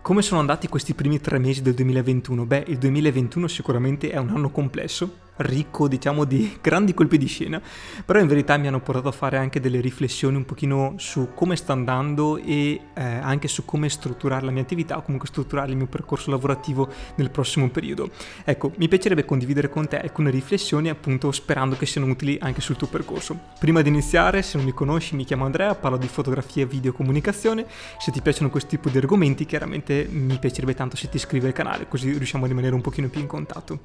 Come sono andati questi primi 3 mesi del 2021? Beh, il 2021 sicuramente è un anno complesso, ricco diciamo di grandi colpi di scena, però in verità mi hanno portato a fare anche delle riflessioni un pochino su come sta andando e anche su come strutturare la mia attività o comunque strutturare il mio percorso lavorativo nel prossimo periodo. Ecco, mi piacerebbe condividere con te alcune riflessioni, appunto sperando che siano utili anche sul tuo percorso. Prima di iniziare, se non mi conosci, mi chiamo Andrea, parlo di fotografia, video e comunicazione. Se ti piacciono questo tipo di argomenti, chiaramente mi piacerebbe tanto se ti iscrivi al canale, così riusciamo a rimanere un pochino più in contatto.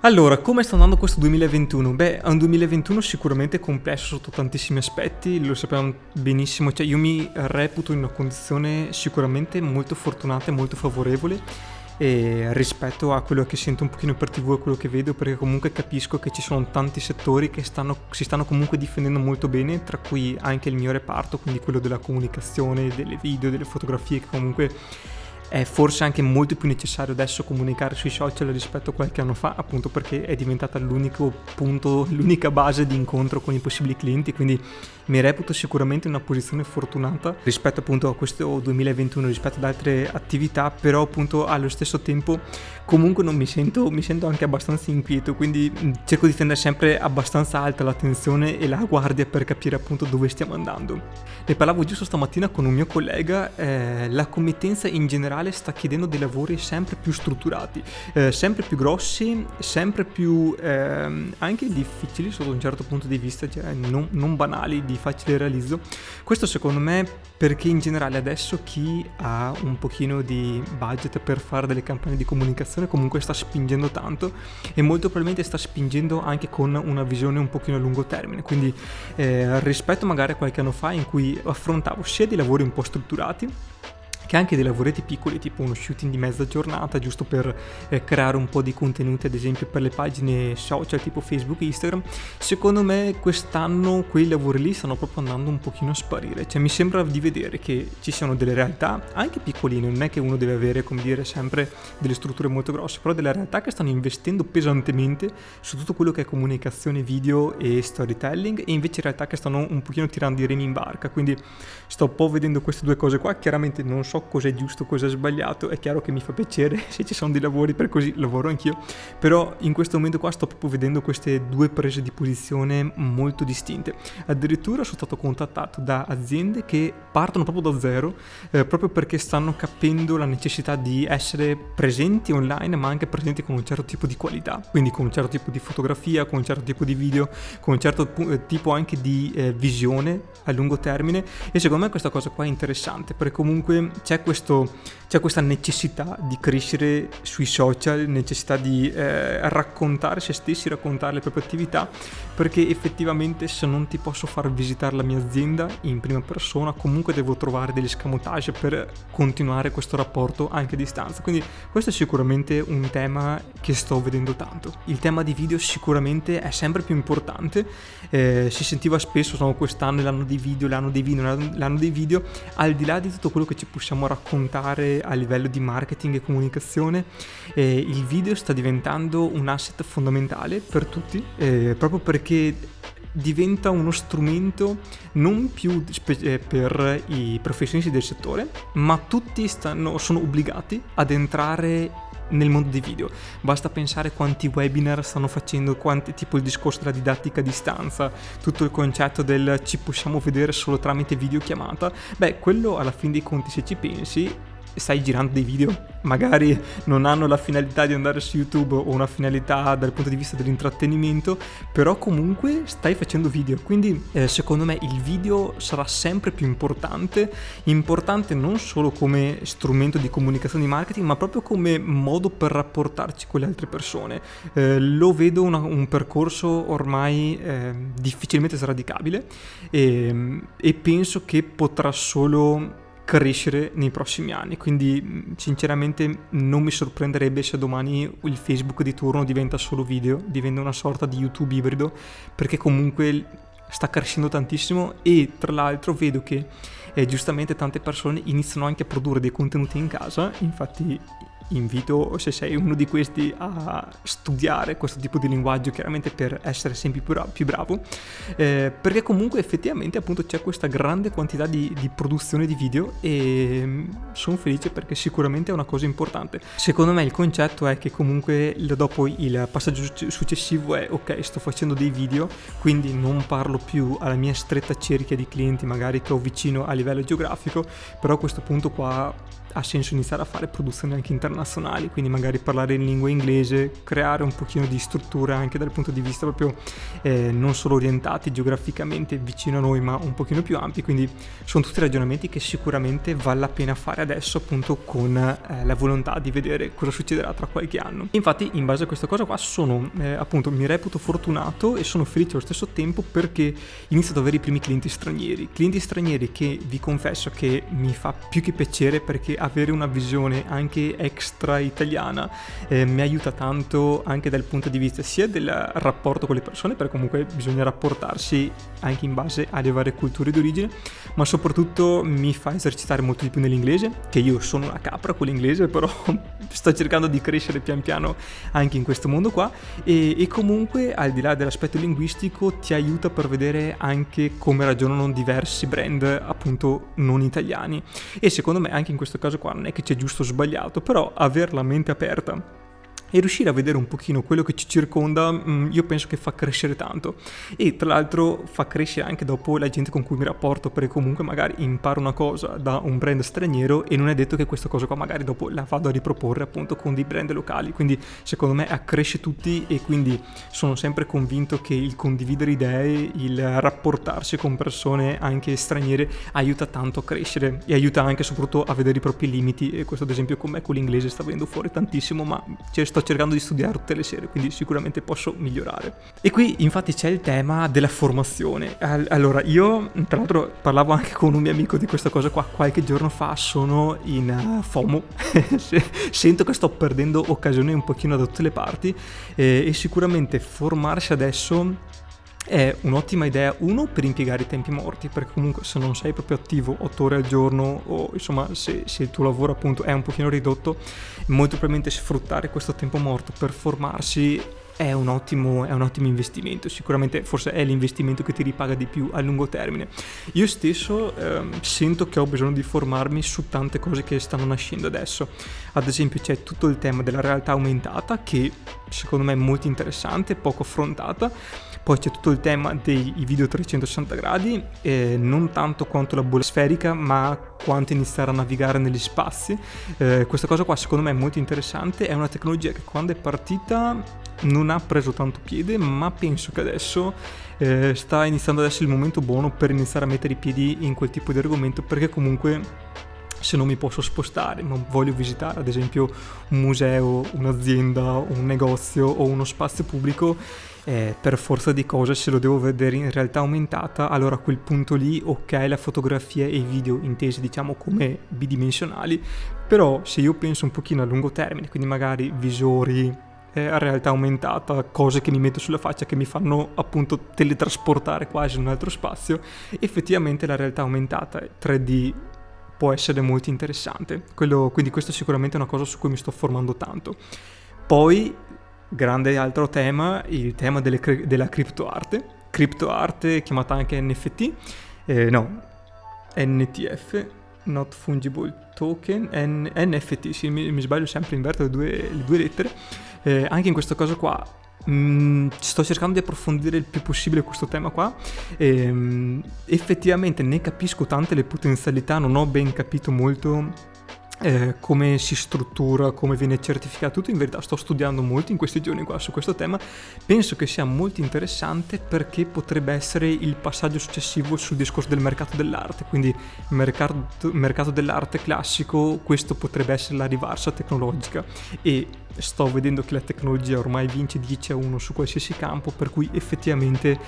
Allora, come sta andando questo 2021? Beh, è un 2021 sicuramente complesso sotto tantissimi aspetti, lo sappiamo benissimo, cioè io mi reputo in una condizione sicuramente molto fortunata e molto favorevole rispetto a quello che sento un pochino per TV e quello che vedo, perché comunque capisco che ci sono tanti settori che si stanno comunque difendendo molto bene, tra cui anche il mio reparto, quindi quello della comunicazione, delle video, delle fotografie, che comunque è forse anche molto più necessario adesso comunicare sui social rispetto a qualche anno fa, appunto perché è diventata l'unico punto, l'unica base di incontro con i possibili clienti, quindi mi reputo sicuramente in una posizione fortunata rispetto appunto a questo 2021, rispetto ad altre attività, però appunto allo stesso tempo comunque non mi sento anche abbastanza inquieto, quindi cerco di tenere sempre abbastanza alta l'attenzione e la guardia per capire appunto dove stiamo andando. Ne parlavo giusto stamattina con un mio collega, la committenza in generale sta chiedendo dei lavori sempre più strutturati, sempre più grossi, sempre più anche difficili sotto un certo punto di vista, cioè non banali, di facile realizzo. Questo secondo me perché in generale adesso chi ha un pochino di budget per fare delle campagne di comunicazione comunque sta spingendo tanto e molto probabilmente sta spingendo anche con una visione un pochino a lungo termine, quindi rispetto magari a qualche anno fa in cui affrontavo sia dei lavori un po' strutturati che anche dei lavoretti piccoli, tipo uno shooting di mezza giornata giusto per creare un po' di contenuti, ad esempio per le pagine social tipo Facebook e Instagram. Secondo me quest'anno quei lavori lì stanno proprio andando un pochino a sparire, cioè mi sembra di vedere che ci siano delle realtà anche piccoline, non è che uno deve avere, come dire, sempre delle strutture molto grosse, però delle realtà che stanno investendo pesantemente su tutto quello che è comunicazione video e storytelling, e invece realtà che stanno un pochino tirando i remi in barca, quindi sto un po' vedendo queste due cose qua. Chiaramente non so cosa è giusto, cosa è sbagliato, è chiaro che mi fa piacere se ci sono dei lavori, per così lavoro anch'io, però in questo momento qua sto proprio vedendo queste due prese di posizione molto distinte. Addirittura sono stato contattato da aziende che partono proprio da zero, proprio perché stanno capendo la necessità di essere presenti online, ma anche presenti con un certo tipo di qualità, quindi con un certo tipo di fotografia, con un certo tipo di video, con un certo tipo anche di visione a lungo termine. E secondo me questa cosa qua è interessante, perché comunque c'è questa necessità di crescere sui social, necessità di raccontare se stessi, raccontare le proprie attività, perché effettivamente se non ti posso far visitare la mia azienda in prima persona, comunque devo trovare degli escamotage per continuare questo rapporto anche a distanza. Quindi questo è sicuramente un tema che sto vedendo tanto. Il tema di video sicuramente è sempre più importante, si sentiva spesso, no, quest'anno è l'anno dei video, l'anno dei video, al di là di tutto quello che ci possiamo raccontare a livello di marketing e comunicazione, il video sta diventando un asset fondamentale per tutti, proprio perché diventa uno strumento non più per i professionisti del settore, ma tutti sono obbligati ad entrare nel mondo dei video. Basta pensare quanti webinar stanno facendo, quanti, tipo il discorso della didattica a distanza, tutto il concetto del ci possiamo vedere solo tramite videochiamata. Beh, quello alla fin dei conti, se ci pensi, stai girando dei video, magari non hanno la finalità di andare su YouTube o una finalità dal punto di vista dell'intrattenimento, però comunque stai facendo video, quindi secondo me il video sarà sempre più importante non solo come strumento di comunicazione e di marketing, ma proprio come modo per rapportarci con le altre persone. Lo vedo un percorso ormai difficilmente sradicabile, e penso che potrà solo crescere nei prossimi anni, quindi sinceramente non mi sorprenderebbe se domani il Facebook di turno diventa solo video, diventa una sorta di YouTube ibrido, perché comunque sta crescendo tantissimo. E tra l'altro vedo che giustamente tante persone iniziano anche a produrre dei contenuti in casa. Infatti invito, se sei uno di questi, a studiare questo tipo di linguaggio, chiaramente per essere sempre più bravo, perché comunque effettivamente appunto c'è questa grande quantità di produzione di video e sono felice perché sicuramente è una cosa importante. Secondo me il concetto è che comunque dopo il passaggio successivo è ok, sto facendo dei video, quindi non parlo più alla mia stretta cerchia di clienti magari che ho vicino a livello geografico, però a questo punto qua ha senso iniziare a fare produzioni anche internazionali, quindi magari parlare in lingua inglese, creare un pochino di struttura anche dal punto di vista proprio non solo orientati geograficamente vicino a noi ma un pochino più ampi, quindi sono tutti ragionamenti che sicuramente vale la pena fare adesso appunto con la volontà di vedere cosa succederà tra qualche anno. Infatti in base a questa cosa qua sono appunto mi reputo fortunato e sono felice allo stesso tempo perché inizio ad avere i primi clienti stranieri che vi confesso che mi fa più che piacere, perché avere una visione anche extra italiana mi aiuta tanto anche dal punto di vista sia del rapporto con le persone, perché comunque bisogna rapportarsi anche in base alle varie culture d'origine, ma soprattutto mi fa esercitare molto di più nell'inglese, che io sono una capra con l'inglese, però sto cercando di crescere pian piano anche in questo mondo qua, e comunque al di là dell'aspetto linguistico ti aiuta per vedere anche come ragionano diversi brand appunto non italiani, e secondo me anche in questo caso qua non è che c'è giusto o sbagliato, però avere la mente aperta e riuscire a vedere un pochino quello che ci circonda, io penso che fa crescere tanto, e tra l'altro fa crescere anche dopo la gente con cui mi rapporto, perché comunque magari imparo una cosa da un brand straniero e non è detto che questa cosa qua magari dopo la vado a riproporre appunto con dei brand locali, quindi secondo me accresce tutti, e quindi sono sempre convinto che il condividere idee, il rapportarsi con persone anche straniere aiuta tanto a crescere e aiuta anche soprattutto a vedere i propri limiti, e questo ad esempio con me con l'inglese sta venendo fuori tantissimo, ma sto cercando di studiare tutte le sere, quindi sicuramente posso migliorare. E qui infatti c'è il tema della formazione. Allora io tra l'altro parlavo anche con un mio amico di questa cosa qua qualche giorno fa, sono in FOMO sento che sto perdendo occasioni un pochino da tutte le parti, e sicuramente formarsi adesso è un'ottima idea, uno, per impiegare i tempi morti, perché comunque se non sei proprio attivo 8 ore al giorno, o insomma se il tuo lavoro appunto è un pochino ridotto, molto probabilmente sfruttare questo tempo morto per formarsi è un ottimo investimento. Sicuramente forse è l'investimento che ti ripaga di più a lungo termine. Io stesso sento che ho bisogno di formarmi su tante cose che stanno nascendo adesso. Ad esempio c'è tutto il tema della realtà aumentata, che secondo me è molto interessante, poco affrontata. Poi c'è tutto il tema dei video 360 gradi, non tanto quanto la bolla sferica, ma quanto iniziare a navigare negli spazi. Questa cosa qua secondo me è molto interessante, è una tecnologia che quando è partita non ha preso tanto piede, ma penso che adesso sta iniziando ad essere il momento buono per iniziare a mettere i piedi in quel tipo di argomento, perché comunque se non mi posso spostare ma voglio visitare ad esempio un museo, un'azienda, un negozio o uno spazio pubblico, per forza di cose se lo devo vedere in realtà aumentata, allora a quel punto lì ok, la fotografia e i video intesi diciamo come bidimensionali, però se io penso un pochino a lungo termine, quindi magari visori a realtà aumentata, cose che mi metto sulla faccia che mi fanno appunto teletrasportare quasi in un altro spazio, effettivamente la realtà aumentata 3D può essere molto interessante. Quindi questo sicuramente è una cosa su cui mi sto formando tanto. Poi grande altro tema, il tema della criptoarte chiamata anche NFT, NTF, Not Fungible Token, NFT, sì, mi sbaglio sempre, inverto le due lettere. Anche in questo caso qua sto cercando di approfondire il più possibile questo tema qua. Effettivamente ne capisco tante le potenzialità, non ho ben capito molto come si struttura, come viene certificato tutto. In verità sto studiando molto in questi giorni qua su questo tema, penso che sia molto interessante perché potrebbe essere il passaggio successivo sul discorso del mercato dell'arte, quindi mercato dell'arte classico, questo potrebbe essere la rivalsa tecnologica, e sto vedendo che la tecnologia ormai vince 10-1 su qualsiasi campo, per cui effettivamente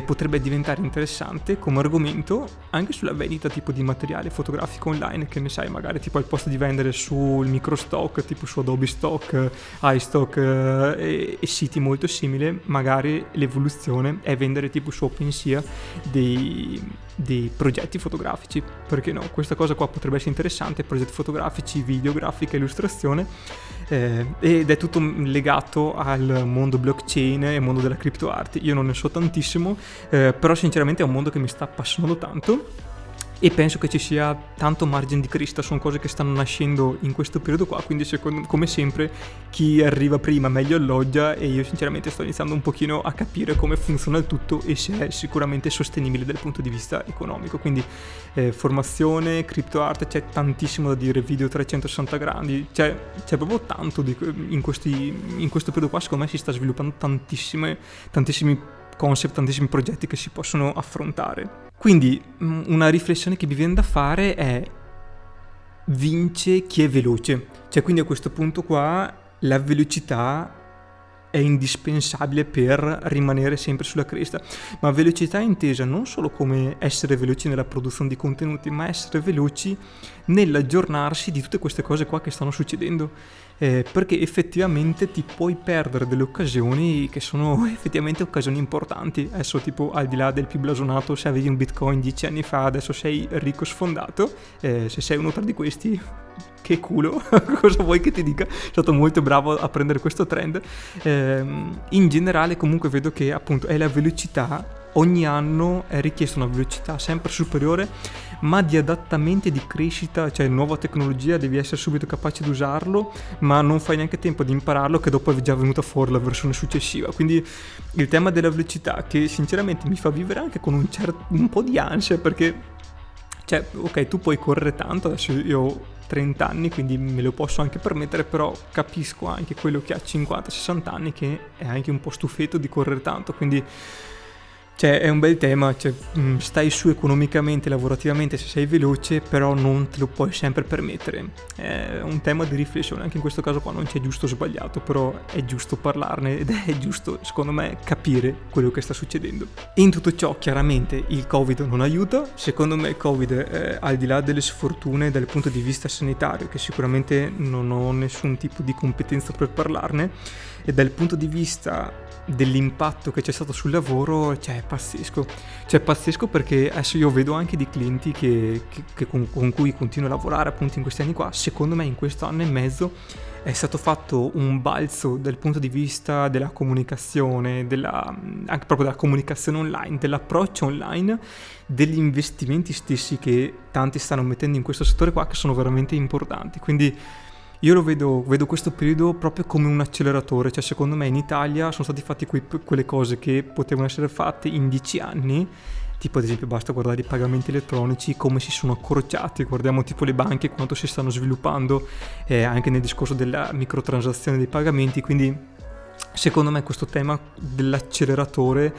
potrebbe diventare interessante come argomento anche sulla vendita tipo di materiale fotografico online, che ne sai, magari tipo al posto di di vendere sul microstock, tipo su Adobe Stock, iStock e siti molto simili, magari l'evoluzione è vendere tipo su OpenSea dei progetti fotografici. Perché no? Questa cosa qua potrebbe essere interessante, progetti fotografici, video, grafica, illustrazione, ed è tutto legato al mondo blockchain e al mondo della criptoarte. Io non ne so tantissimo, però sinceramente è un mondo che mi sta appassionando tanto e penso che ci sia tanto margine di crescita. Sono cose che stanno nascendo in questo periodo qua, quindi come sempre chi arriva prima meglio alloggia, e io sinceramente sto iniziando un pochino a capire come funziona il tutto e se è sicuramente sostenibile dal punto di vista economico. Quindi formazione, criptoarte, c'è tantissimo da dire, video 360 gradi, c'è proprio tanto in questo periodo qua. Secondo me si sta sviluppando tantissimi concept, tantissimi progetti che si possono affrontare. Quindi una riflessione che mi viene da fare è: vince chi è veloce. Cioè, quindi a questo punto qua la velocità è indispensabile per rimanere sempre sulla cresta, ma velocità intesa non solo come essere veloci nella produzione di contenuti, ma essere veloci nell'aggiornarsi di tutte queste cose qua che stanno succedendo, perché effettivamente ti puoi perdere delle occasioni che sono effettivamente occasioni importanti. Adesso, tipo, al di là del più blasonato, se avevi un bitcoin 10 anni fa, adesso sei ricco sfondato, se sei uno tra di questi, che culo, cosa vuoi che ti dica? Sono stato molto bravo a prendere questo trend. In generale comunque vedo che appunto è la velocità, ogni anno è richiesta una velocità sempre superiore, ma di adattamento e di crescita. Cioè, nuova tecnologia, devi essere subito capace di usarlo, ma non fai neanche tempo di impararlo che dopo è già venuta fuori la versione successiva. Quindi il tema della velocità, che sinceramente mi fa vivere anche con un po' di ansia, perché cioè, ok, tu puoi correre tanto, adesso io ho 30 anni, quindi me lo posso anche permettere, però capisco anche quello che ha 50-60 anni che è anche un po' stufetto di correre tanto. Quindi cioè, è un bel tema, cioè, stai su economicamente, lavorativamente se sei veloce, però non te lo puoi sempre permettere. È un tema di riflessione, anche in questo caso qua non c'è giusto o sbagliato, però è giusto parlarne ed è giusto, secondo me, capire quello che sta succedendo. In tutto ciò, chiaramente, il Covid non aiuta. Secondo me il Covid, al di là delle sfortune dal punto di vista sanitario, che sicuramente non ho nessun tipo di competenza per parlarne, e dal punto di vista dell'impatto che c'è stato sul lavoro, cioè è pazzesco, perché adesso io vedo anche di clienti che con cui continuo a lavorare appunto in questi anni qua. Secondo me in questo anno e mezzo è stato fatto un balzo dal punto di vista della comunicazione, anche proprio della comunicazione online, dell'approccio online, degli investimenti stessi che tanti stanno mettendo in questo settore qua, che sono veramente importanti. Quindi io lo vedo questo periodo proprio come un acceleratore. Cioè, secondo me in Italia sono stati fatti quelle cose che potevano essere fatte in 10 anni, tipo ad esempio basta guardare i pagamenti elettronici, come si sono accorciati, guardiamo tipo le banche quanto si stanno sviluppando, anche nel discorso della microtransazione dei pagamenti. Quindi secondo me questo tema dell'acceleratore,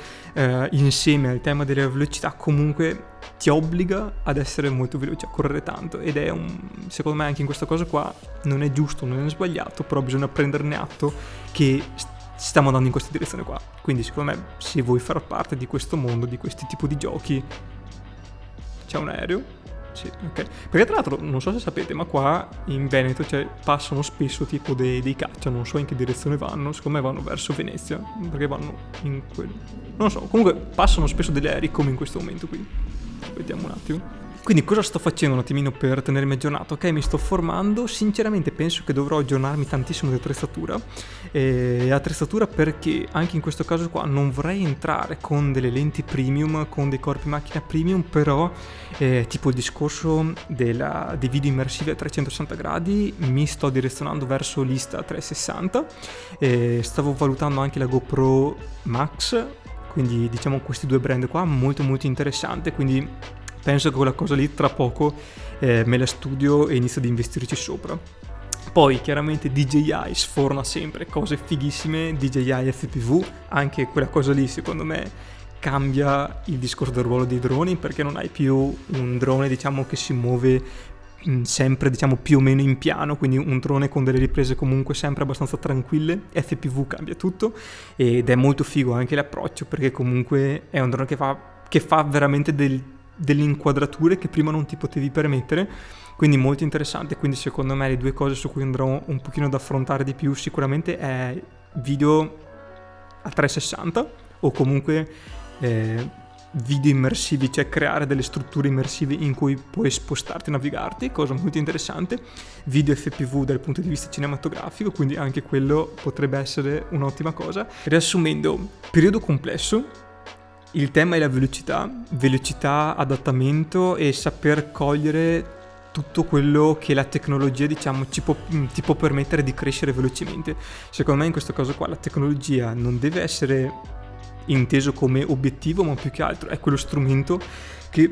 insieme al tema della velocità, comunque ti obbliga ad essere molto veloce, a correre tanto, ed è secondo me anche in questa cosa qua non è giusto, non è sbagliato, però bisogna prenderne atto che stiamo andando in questa direzione qua. Quindi secondo me, se vuoi far parte di questo mondo, di questi tipi di giochi, c'è un aereo. Sì, ok. Perché tra l'altro non so se sapete, ma qua in Veneto passano spesso tipo dei caccia, non so in che direzione vanno, secondo me vanno verso Venezia, perché vanno in quello, non so, comunque passano spesso degli aerei come in questo momento, quindi vediamo un attimo. Quindi cosa sto facendo un attimino per tenermi aggiornato? Ok, mi sto formando, sinceramente penso che dovrò aggiornarmi tantissimo di attrezzatura, perché anche in questo caso qua non vorrei entrare con delle lenti premium, con dei corpi macchina premium, però tipo il discorso dei video immersivi a 360 gradi mi sto direzionando verso l'Insta360, stavo valutando anche la GoPro Max, quindi diciamo questi due brand qua molto molto interessante, quindi penso che quella cosa lì tra poco me la studio e inizio ad investirci sopra. Poi chiaramente DJI sforna sempre cose fighissime, DJI FPV, anche quella cosa lì secondo me cambia il discorso del ruolo dei droni, perché non hai più un drone diciamo che si muove sempre diciamo più o meno in piano, quindi un drone con delle riprese comunque sempre abbastanza tranquille. FPV cambia tutto ed è molto figo anche l'approccio, perché comunque è un drone che fa veramente delle inquadrature che prima non ti potevi permettere, quindi molto interessante. Quindi secondo me le due cose su cui andrò un pochino ad affrontare di più sicuramente è video a 360 o comunque video immersivi, cioè creare delle strutture immersive in cui puoi spostarti e navigarti, cosa molto interessante, video FPV dal punto di vista cinematografico, quindi anche quello potrebbe essere un'ottima cosa. Riassumendo, periodo complesso, il tema è la velocità, adattamento e saper cogliere tutto quello che la tecnologia, diciamo, ti può permettere di crescere velocemente. Secondo me in questo caso qua la tecnologia non deve essere inteso come obiettivo, ma più che altro è quello strumento che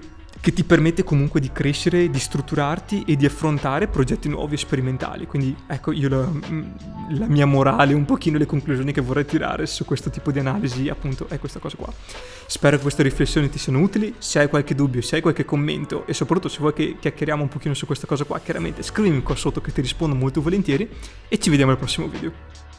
ti permette comunque di crescere, di strutturarti e di affrontare progetti nuovi e sperimentali. Quindi ecco, io la mia morale, un pochino le conclusioni che vorrei tirare su questo tipo di analisi appunto è questa cosa qua. Spero che queste riflessioni ti siano utili. Se hai qualche dubbio, se hai qualche commento e soprattutto se vuoi che chiacchieriamo un pochino su questa cosa qua, chiaramente scrivimi qua sotto che ti rispondo molto volentieri e ci vediamo al prossimo video.